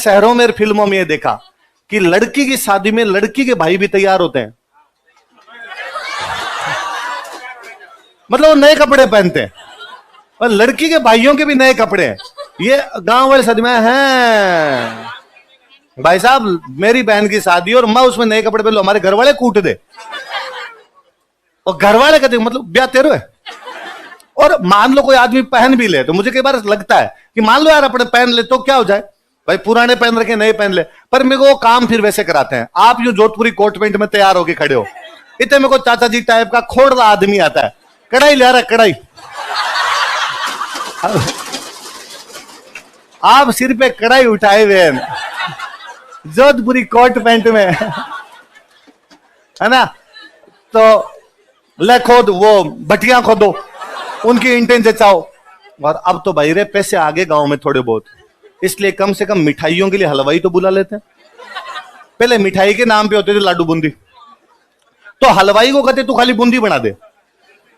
शहरों में फिल्मों में ये देखा कि लड़की की शादी में लड़की के भाई भी तैयार होते हैं, मतलब वो नए कपड़े पहनते हैं और लड़की के भाइयों के भी नए कपड़े हैं। ये गांव वाले शादी में हैं भाई साहब, मेरी बहन की शादी और मैं उसमें नए कपड़े पहन लो, हमारे घर वाले कूट दे। और घर वाले कहते मतलब ब्याह तेरे है। और मान लो कोई आदमी पहन भी ले तो मुझे कई बार लगता है कि मान लो यार अपने पहन ले तो क्या हो जाए भाई, पुराने पहन रखे नए पहन ले, पर मेरे को वो काम फिर वैसे कराते हैं। आप यूं जोधपुरी कोट पैंट में तैयार होके खड़े हो, इतने मेरे को चाचा जी टाइप का खोड़ला आदमी आता है, कढ़ाई ले रहा है कढ़ाई, आप सिर पे कढ़ाई उठाए हुए हैं जोधपुरी कोट पैंट में, है ना, तो ले खोद वो भटियां खोदो, उनकी इंटें जचाओ। और अब तो भाई रे पैसे आगे गांव में थोड़े बहुत, इसलिए कम से कम मिठाइयों के लिए हलवाई तो बुला लेते हैं। पहले मिठाई के नाम पे होते थे लाडू बूंदी, तो हलवाई को कहते तू खाली बूंदी बना दे,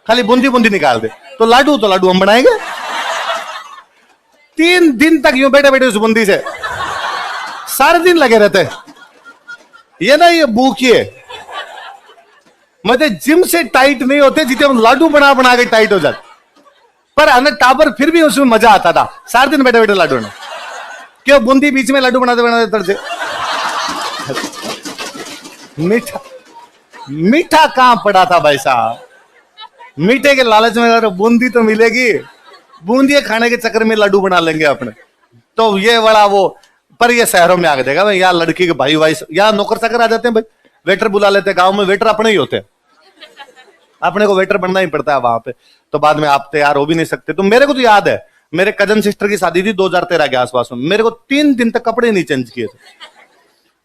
खाली बूंदी बूंदी निकाल दे, तो लाडू हम बनाएंगे। 3 दिन तक यूं बैठे बैठे उस बूंदी से सारे दिन लगे रहते। ये ना ये भूखिए मतलब जिम से टाइट नहीं होते जितने हम लाडू बना बना के टाइट हो जाते, पर अन्य टाबर फिर भी उसमें मजा आता था, सारे दिन बैठे बैठे लाडू बना, क्यों बूंदी बीच में लाडू बनाते बनाते तरते। मीठा मीठा कहां पड़ा था भाई साहब, मीठे के लालच में अगर बूंदी तो मिलेगी, बूंदी खाने के चक्कर में लाडू बना लेंगे अपने, तो ये बड़ा वो। पर ये शहरों में आगे देखा भाई, यहाँ लड़की के भाई भाई यहाँ नौकर चाकर आ जाते हैं भाई, वेटर बुला लेते हैं, गांव में वेटर अपने ही होते हैं, अपने को वेटर बनना ही पड़ता है वहां पे, तो बाद में आप तैयार हो भी नहीं सकते। तो मेरे को तो याद है मेरे कजन सिस्टर की शादी थी 2013 के आसपास में, मेरे को 3 दिन तक कपड़े नहीं चेंज किए थे,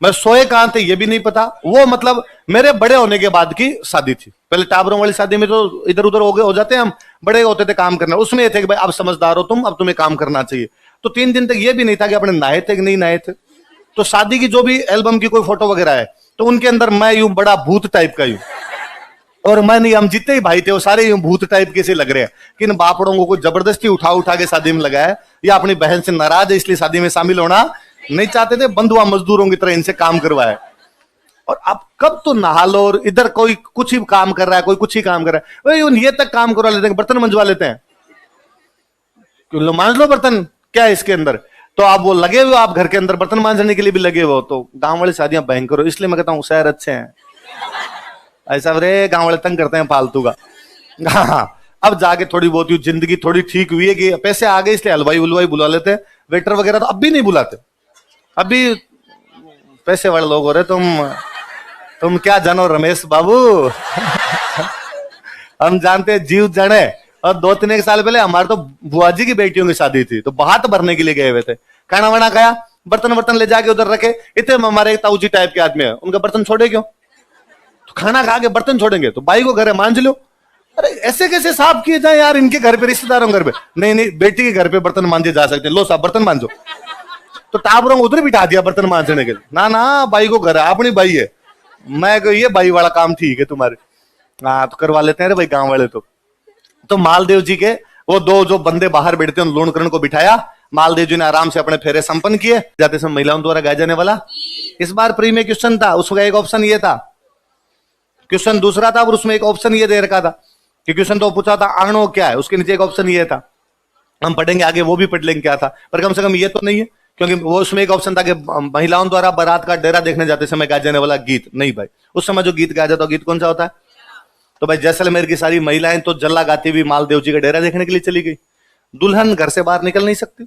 मैं सोए कहां थे ये भी नहीं पता। वो मतलब मेरे बड़े होने के बाद की शादी थी, पहले टाबरों वाली शादी में तो इधर उधर हो जाते हैं हम, बड़े होते थे काम करना, उसमें ये थे कि भाई अब समझदार हो तुम, अब तुम्हें काम करना चाहिए। तो 3 दिन तक ये भी नहीं था कि अपने नहाए थे कि नहीं नहाए थे। तो शादी की जो भी एल्बम की कोई फोटो वगैरह है तो उनके अंदर मैं यूं बड़ा भूत टाइप का यूं, और मैं नहीं, हम जितने ही भाई थे वो सारे यूं भूत टाइप के से लग रहे हैं कि इन बापड़ों को कोई जबरदस्ती उठा उठा के शादी में लगाया है, या अपनी बहन से नाराज है इसलिए शादी में शामिल होना नहीं चाहते थे, बंधुआ मजदूरों की तरह इनसे काम करवाया। और अब कब तो नहा लो, और इधर कोई कुछ ही काम कर रहा है, कोई कुछ ही काम कर रहा है, ये तक काम करवा लेते हैं, बर्तन मंजवा लेते हैं, लो मांझ लो बर्तन, क्या है इसके अंदर। तो आप वो लगे हुए, आप घर के अंदर बर्तन मांझने के लिए भी लगे हुए हो। तो गांव वाली शादियां भयंकर हो, इसलिए मैं कहता हूँ शहर अच्छे हैं। ऐसा रे गांव वाले तंग करते हैं फालतू का। हाँ, अब जाके थोड़ी बहुत जिंदगी थोड़ी ठीक हुई है कि पैसे आ गए इसलिए हलवाई उलवाई बुला लेते हैं, वेटर वगैरह तो अब भी नहीं बुलाते, अभी पैसे वाले लोग हो रहे। तुम क्या जानो रमेश बाबू हम जानते हैं जीव जड़े। और 2-3 साल पहले हमारे तो बुआ जी की बेटियों की शादी थी, तो बात भरने के लिए गए हुए थे, खाना वाना खाया, बर्तन वर्तन ले जाके उधर रखे। इतने हमारे ताऊ जी टाइप के आदमी है, उनका बर्तन छोड़े क्यों, तो खाना खा के बर्तन छोड़ेंगे तो भाई को घर है मांझ लो। अरे ऐसे कैसे साफ किए जाए यार, इनके घर पे रिश्तेदारों घर पे नहीं, बेटी के घर पे बर्तन मांझे जा सकते हैं, लो साहब बर्तन मांझो। तो टाबरों को उधर बिठा दिया बर्तन मांझने के लिए, ना भाई को घर है, अपनी भाई है। मैं ये भाई वाला काम ठीक है तुम्हारे, हाँ तो करवा लेते हैं भाई गांव वाले। तो मालदेव जी के वो 2 जो बंदे बाहर बैठते हैं उन लूणकरण को बिठाया, मालदेव जी ने आराम से अपने फेरे संपन्न किए। जाते समय महिलाओं द्वारा गाया जाने वाला इस बार प्री में क्वेश्चन था, उसका एक ऑप्शन ये था, क्वेश्चन दूसरा था और उसमें एक ऑप्शन ये दे रखा था कि क्वेश्चन तो पूछा था आणो क्या है, उसके नीचे एक ऑप्शन ये था। हम पढ़ेंगे आगे वो भी पढ़ लेंगे क्या था, पर कम से कम ये तो नहीं है, क्योंकि वो उसमें एक ऑप्शन था कि महिलाओं द्वारा बारात का डेरा देखने जाते समय गाया जाने वाला गीत। नहीं भाई, उस समय जो गीत गाया जाता है गीत कौन सा होता है, तो भाई जैसलमेर की सारी महिलाएं तो जल्ला गाती हुई मालदेव जी का डेरा देखने के लिए चली गई। दुल्हन घर से बाहर निकल नहीं सकती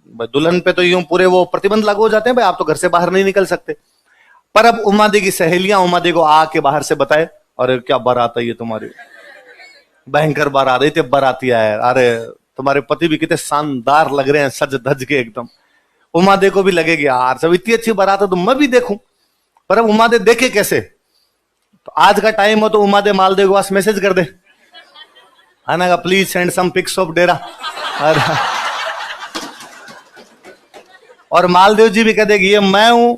भाई, दुल्हन पे तो यूं पूरे वो प्रतिबंध लागू हो जाते हैं भाई, आप तो घर से बाहर नहीं निकल सकते। पर अब उमादे की सहेलियां उमादे को आके बाहर से बताए, अरे क्या बारात है ये तुम्हारी, भयंकर बारात, इतने बाराती आए, अरे तुम्हारे पति भी कितने शानदार लग रहे हैं सज धज के एकदम। उमादे को भी लगेगी यार सब इतनी अच्छी बारात है तो मैं भी देखूं, पर अब उमादे देखे कैसे। तो आज का टाइम हो तो उमादे मालदेव के पास मैसेज कर दे, आना का please send some pics of Dera, और मालदेव जी भी कह देगी ये मैं हूं।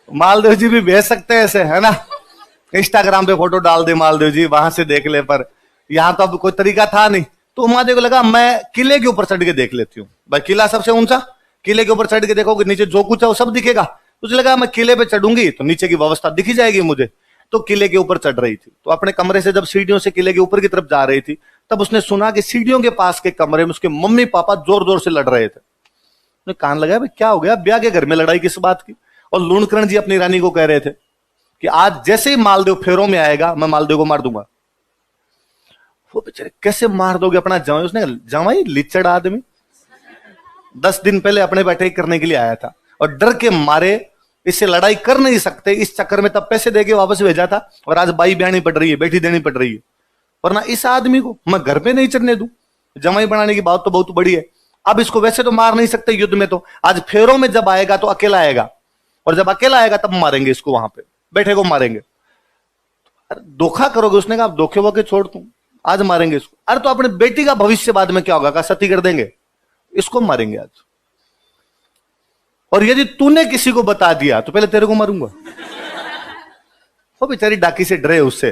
मालदेव जी भी भेज सकते हैं ऐसे, है ना, इंस्टाग्राम पे फोटो डाल दे मालदेव जी, वहां से देख ले। पर यहां तो अब कोई तरीका था नहीं, तो उमादेव को लगा मैं किले के ऊपर चढ़ के देख लेती हूँ, भाई किला सबसे ऊंचा, किले के ऊपर चढ़ के देखोगे नीचे जो कुछ है वो सब दिखेगा। मुझे लगा मैं किले पे चढ़ूंगी तो नीचे की व्यवस्था दिखी जाएगी मुझे। तो किले के ऊपर चढ़ रही थी, तो अपने कमरे से जब सीढ़ियों से किले के ऊपर की तरफ जा रही थी, तब उसने सुना कि सीढ़ियों के पास के कमरे में उसके मम्मी पापा जोर जोर से लड़ रहे थे। उसने कान लगाया, भाई क्या हो गया, ब्याह के घर में लड़ाई किस बात की। और लूणकरण जी अपनी रानी को कह रहे थे कि आज जैसे ही मालदेव फेरों में आएगा मैं मालदेव को मार दूंगा। वो बेचारे, कैसे मार दोगे अपना जवाई? उसने कहा, जवाई लिचड़ आदमी 10 दिन पहले अपने बैठे करने के लिए आया था और डर के मारे इससे लड़ाई कर नहीं सकते, इस चक्कर में तब पैसे देके वापस भेजा था और आज बाई ब्यानी पड़ रही है, बेटी देनी पड़ रही है, वरना इस आदमी को मैं घर पे नहीं चढ़ने दूं। जमाई बनाने की बात तो बहुत बड़ी है। अब इसको वैसे तो मार नहीं सकते युद्ध में, तो आज फेरों में जब आएगा तो अकेला आएगा, और जब अकेला आएगा तब मारेंगे इसको, वहां पे बैठे को मारेंगे। अरे धोखा करोगे? उसने कहा धोखे वोखे छोड़ तू, आज मारेंगे इसको। अरे तो अपने बेटी का भविष्य बाद में क्या होगा? कहा सती कर देंगे, इसको मारेंगे आज, और यदि तूने किसी को बता दिया तो पहले तेरे को मारूंगा। वो बेचारी डाकी से डरे उससे,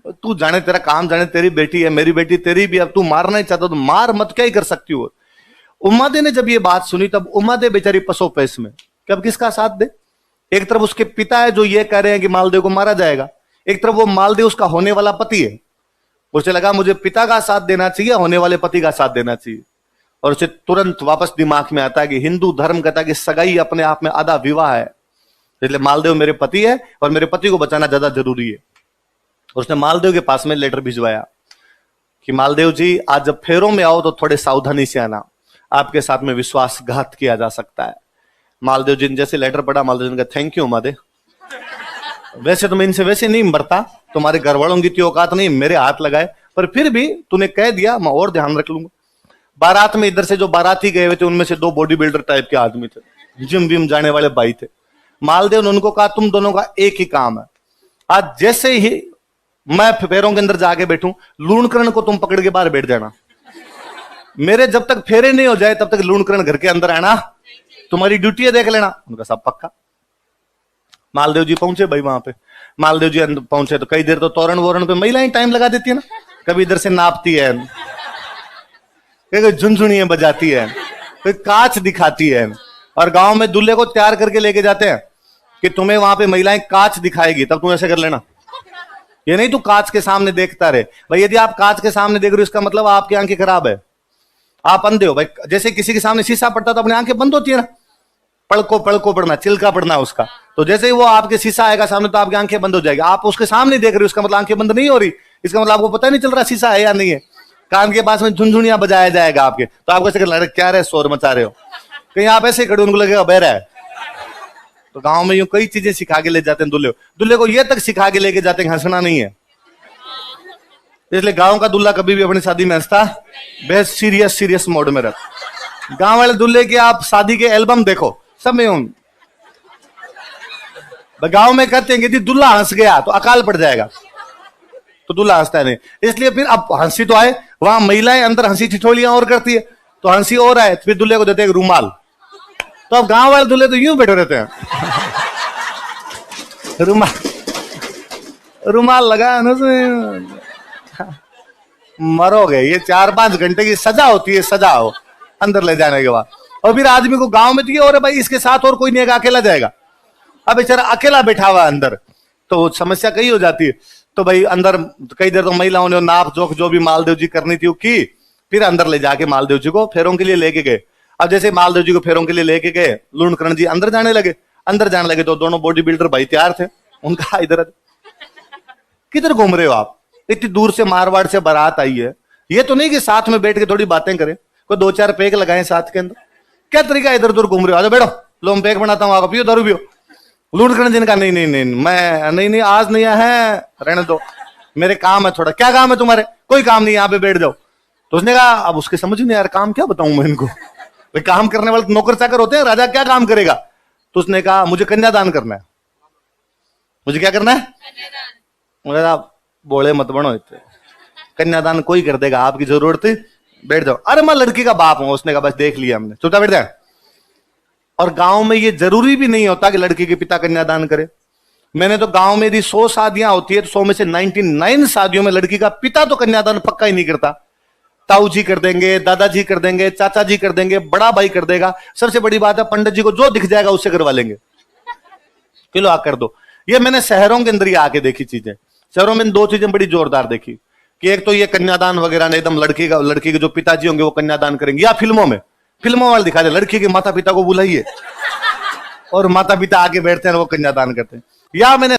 तू जाने तेरा काम जाने, तेरी बेटी है, मेरी बेटी तेरी भी, अब तू मारना ही चाहता तो मार मत, क्या ही कर सकती हो। उमादे ने जब ये बात सुनी तब उमादे बेचारी पसो पैस में कि अब किसका साथ दे। एक तरफ उसके पिता है जो ये कह रहे हैं कि मालदेव को मारा जाएगा, एक तरफ वो मालदेव उसका होने वाला पति है। उसे लगा मुझे पिता का साथ देना चाहिए, होने वाले पति का साथ देना चाहिए। और उसे तुरंत वापस दिमाग में आता है कि हिंदू धर्म कहता है कि सगाई अपने आप में आधा विवाह है, इसलिए मालदेव मेरे पति है और मेरे पति को बचाना ज्यादा जरूरी है। उसने मालदेव के पास में लेटर भिजवाया कि मालदेव जी आज जब फेरों में आओ तो थोड़े सावधानी से आना, आपके साथ में विश्वासघात किया जा सकता है। मालदेव जी ने जैसे लेटर पढ़ा, मालदेव जी ने कहा थैंक यू उमादे, वैसे तो मैं इनसे वैसे नहीं मरता, तुम्हारे घर वालों की इतनी औकात नहीं मेरे हाथ लगाए, पर फिर भी तूने कह दिया मैं और ध्यान रख लूंगा। बारात में इधर से जो बाराती गए हुए थे उनमें से 2 बॉडी बिल्डर टाइप के आदमी थे, जिम विम जाने वाले भाई थे। मालदेव ने उनको कहा तुम दोनों का एक ही काम है, आज जैसे ही मैं फेरों के अंदर जाके बैठूं, लूणकरण को तुम पकड़ के बाहर बैठ जाना, मेरे जब तक फेरे नहीं हो जाए तब तक लूणकरण घर के अंदर आना, तुम्हारी ड्यूटी है, देख लेना। उनका सब पक्का। मालदेव जी पहुंचे भाई वहां पे। मालदेव जी पहुंचे तो कई देर तो तोरण वोरण पे महिलाएं टाइम लगा देती है ना, कभी इधर से नापती है, कभी झुनझुनियां बजाती है, कोई कांच दिखाती है, और गांव में दूल्हे को तैयार करके लेके जाते हैं कि तुम्हें वहां पे महिलाएं कांच दिखाएगी, तब तुम ऐसे कर लेना। ये नहीं तू कांच के सामने देखता रहे भाई, यदि आप कांच के सामने देख रहे हो इसका मतलब आपकी आंखें खराब है, आप अंधे हो भाई। जैसे किसी के सामने शीशा पड़ता तो अपनी आंखें बंद होती है ना, पड़को पड़को पड़ना, चिल्का पड़ना उसका, तो जैसे ही वो आपके शीशा आएगा सामने तो आपकी आंखें बंद हो जाएगी। आप उसके सामने देख रहे हो इसका मतलब आंखें बंद नहीं हो रही, इसका मतलब आपको पता नहीं चल रहा शीशा है या नहीं है। कान के पास में झुनझुनियां बजाया जाएगा आपके, तो आपको ऐसे लग क्या रहे शोर मचा रहे हो, कहीं आप ऐसे खड़े उनको लगेगा बहरा है। तो गांव में यूं कई चीजें सिखा के ले जाते हैं दूल्हे को ये तक सिखा के लेके जाते हैं हंसना नहीं है। इसलिए गांव का दूल्हा कभी भी अपनी शादी में हंसता, बेहद सीरियस मोड में रहता। गांव वाले दूल्हे की आप शादी के एल्बम देखो, सब में गांव में कहते हैं कि यदि दूल्हा हंस गया तो अकाल पड़ जाएगा, तो दूल्हा हंसता है नहीं। इसलिए फिर अब हंसी तो आए, वहां महिलाएं अंदर हंसी ठिठोलियां और करती है, तो हंसी और आए, फिर दूल्हे को देते हैं रूमाल। तो अब गांव वाले दूल्हे तो यूं बैठे रहते हैं, रूमाल लगा ना, मरोगे। ये 4-5 घंटे की सजा होती है, सजा हो अंदर ले जाने के बाद। और फिर आदमी को गांव में तो ये हो रहा भाई इसके साथ और कोई नहीं है, अकेला जाएगा। अब बेचारा अकेला बैठा हुआ अंदर, तो समस्या कई हो जाती है। तो भाई अंदर कई देर तो महिलाओं ने नाप जोख जो भी मालदेव जी करनी थी वो की, फिर अंदर ले जाके मालदेव जी को फेरों के लिए लेके गए। अब जैसे मालदेव जी को फेरों के लिए लेके गए, लूणकरण जी अंदर जाने लगे तो दोनों बॉडी बिल्डर भाई तैयार थे। उनका इधर किधर घूम रहे हो आप, इतनी दूर से मारवाड़ से बारात आई है, ये तो नहीं कि साथ में बैठ के थोड़ी बातें करें, कोई 2-4 पैक लगाएं साथ के अंदर, क्या तरीका इधर उधर घूम रहे हो, आ जाओ बैठो, लो मैं पैक बनाता हूँ, पियो दारू पियो। लूणकरण जी का नहीं मैं नहीं आज नहीं है, रहने दो, मेरे काम है थोड़ा। क्या काम है तुम्हारे? कोई काम नहीं, यहाँ पे बैठ जाओ। तो उसने कहा, अब उसके समझ नहीं यार काम क्या बताऊं मैं इनको, भाई काम करने वाले नौकर चाकर होते हैं, राजा क्या काम करेगा। तो उसने कहा मुझे कन्यादान करना है। मुझे क्या करना है? मुझे आप बोले मत बनो, कन्यादान कोई कर देगा, आपकी जरूरत है, बैठ जाओ। अरे मैं लड़की का बाप हूं। उसने कहा बस देख लिया हमने, चुपचाप बैठ जाए। और गांव में ये जरूरी भी नहीं होता कि लड़की के पिता कन्यादान करे। मैंने तो गांव में यदि 100 शादियां होती है तो 100 में से 99 शादियों में लड़की का पिता तो कन्यादान पक्का ही नहीं करता, ताऊ जी कर देंगे, दादाजी कर देंगे, चाचा जी कर देंगे, बड़ा भाई कर देगा। सबसे बड़ी बात है पंडित जी को जो दिख जाएगा उससे करवा लेंगे, किलो आ कर दो। ये मैंने शहरों के अंदर ही आके देखी चीजें। शहरों में दो चीजें बड़ी जोरदार देखी कि एक तो ये कन्यादान वगैरह ने एकदम लड़की के जो पिताजी होंगे वो कन्यादान करेंगे, या फिल्मों वाले दिखा दे लड़की के माता पिता को बुलाइए और माता पिता आके बैठते हैं और वो कन्यादान करते हैं। या मैंने